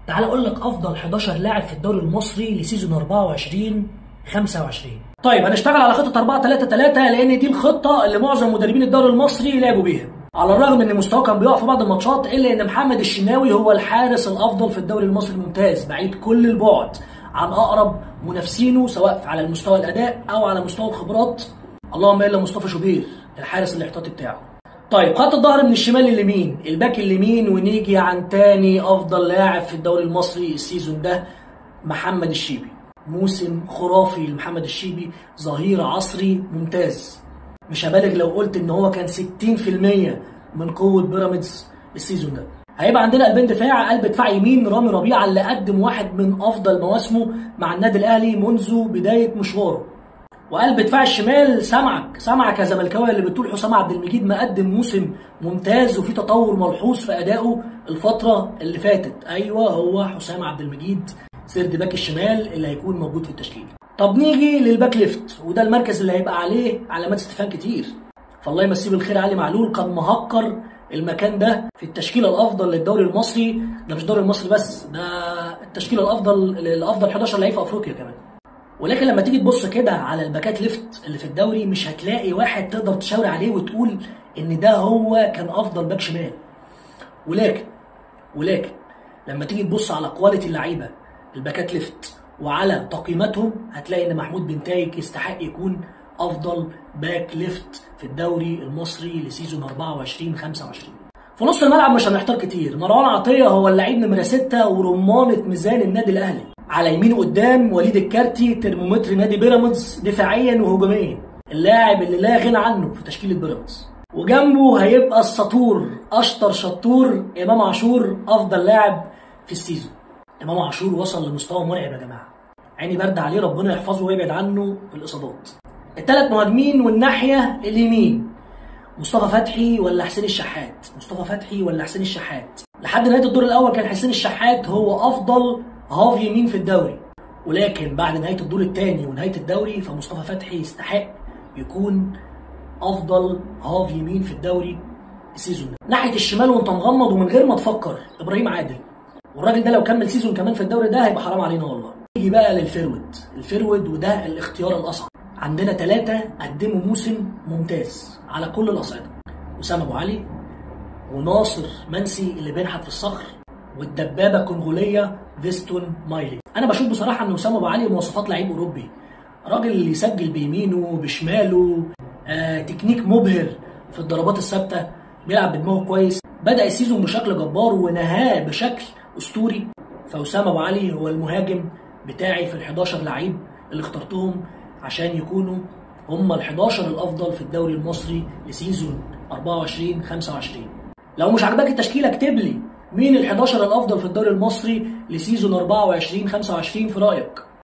تعال اقول لك افضل 11 لاعب في الدوري المصري لسيزون 24 25. طيب هنشتغل على خطه 4-3-3 لان دي الخطه اللي معظم مدربين الدوري المصري لعبوا بيها. على الرغم ان مستواه كان بيقع في بعض الماتشات الا ان محمد الشناوي هو الحارس الافضل في الدوري المصري الممتاز بعيد كل البعد عن اقرب منافسينه سواء على المستوى الاداء او على مستوى الخبرات، اللهم الا مصطفى شوبير الحارس الاحتياطي بتاعه. طيب خط الظهر من الشمال لليمين، الباك اليمين، ونيجي عن تاني افضل لاعب في الدوري المصري السيزون ده محمد الشيبي. موسم خرافي لمحمد الشيبي، ظهير عصري ممتاز. مش هبالغ لو قلت ان هو كان 60% من قوه بيراميدز السيزون ده. هيبقى عندنا قلبين دفاع، قلب دفاع يمين رامي ربيعه اللي قدم واحد من افضل مواسمه مع النادي الاهلي منذ بدايه مشواره. وقلب دفاع الشمال سمعك يا زملكاوي اللي بتقول حسام عبد المجيد مقدم موسم ممتاز وفي تطور ملحوظ في ادائه الفتره اللي فاتت. ايوه هو حسام عبد المجيد سيرد باك الشمال اللي هيكون موجود في التشكيل. طب نيجي للباك ليفت، وده المركز اللي هيبقى عليه علامات استفهام كتير. فالله يمسيه بالخير علي معلول كان مهكر المكان ده في التشكيله الافضل للدوري المصري، ده مش الدوري المصري بس، ده التشكيله الافضل 11 لعيب في افريقيا كمان. ولكن لما تيجي تبص كده على الباكات ليفت اللي في الدوري مش هتلاقي واحد تقدر تشاور عليه وتقول ان ده هو كان افضل باك شمال. ولكن لما تيجي تبص على كواليتي اللعيبه الباكات ليفت وعلى تقييماتهم هتلاقي ان محمود بنتايج يستحق يكون افضل باك ليفت في الدوري المصري لسيزون 24 25. في نص الملعب مش هنحتار كتير، مروان عطيه هو اللعيب نمره 6 ورمانه ميزان النادي الاهلي. على يمينه قدام وليد الكارتي ترمومتر نادي بيراميدز دفاعيا وهجوميا، اللاعب اللي لا غنى عنه في تشكيله بيراميدز. وجنبه هيبقى السطور اشطر شطور امام عاشور افضل لاعب في السيزون. امام عاشور وصل لمستوى مرعب يا جماعه، عيني برد عليه ربنا يحفظه ويبعد عنه الاصابات. الثلاث مهاجمين والناحيه اليمين مصطفى فتحي ولا حسين الشحات؟ مصطفى فتحي ولا حسين الشحات؟ لحد نهايه الدور الاول كان حسين الشحات هو افضل هاف يمين في الدوري، ولكن بعد نهايه الدور الثاني ونهايه الدوري فمصطفى فتحي يستحق يكون افضل هاف يمين في الدوري السيزون ده. ناحيه الشمال وانت مغمض ومن غير ما تفكر ابراهيم عادل، والراجل ده لو كمل سيزون كمان في الدوري ده هيبقى حرام علينا والله. نيجي بقى للفيرود وده الاختيار الاصعب. عندنا 3 قدموا موسم ممتاز على كل الاصعده، وسام ابو علي وناصر منسي اللي بينحت في الصخر والدبابه الكونغوليه فيستون مايلي. انا بشوف بصراحه ان وسام ابو علي مواصفات لعيب اوروبي، راجل يسجل بيمينه بشماله، تكنيك مبهر في الضربات الثابته، بيلعب بدماغه كويس، بدا السيزون بشكل جبار ونهاه بشكل اسطوري. فوسام ابو علي هو المهاجم بتاعي في ال11 لعيب اللي اخترتهم عشان يكونوا هم ال11 الافضل في الدوري المصري لسيزون 24 25. لو مش عاجباك التشكيله اكتب لي مين ال11 الافضل في الدوري المصري لسيزون 24 25 في رايك.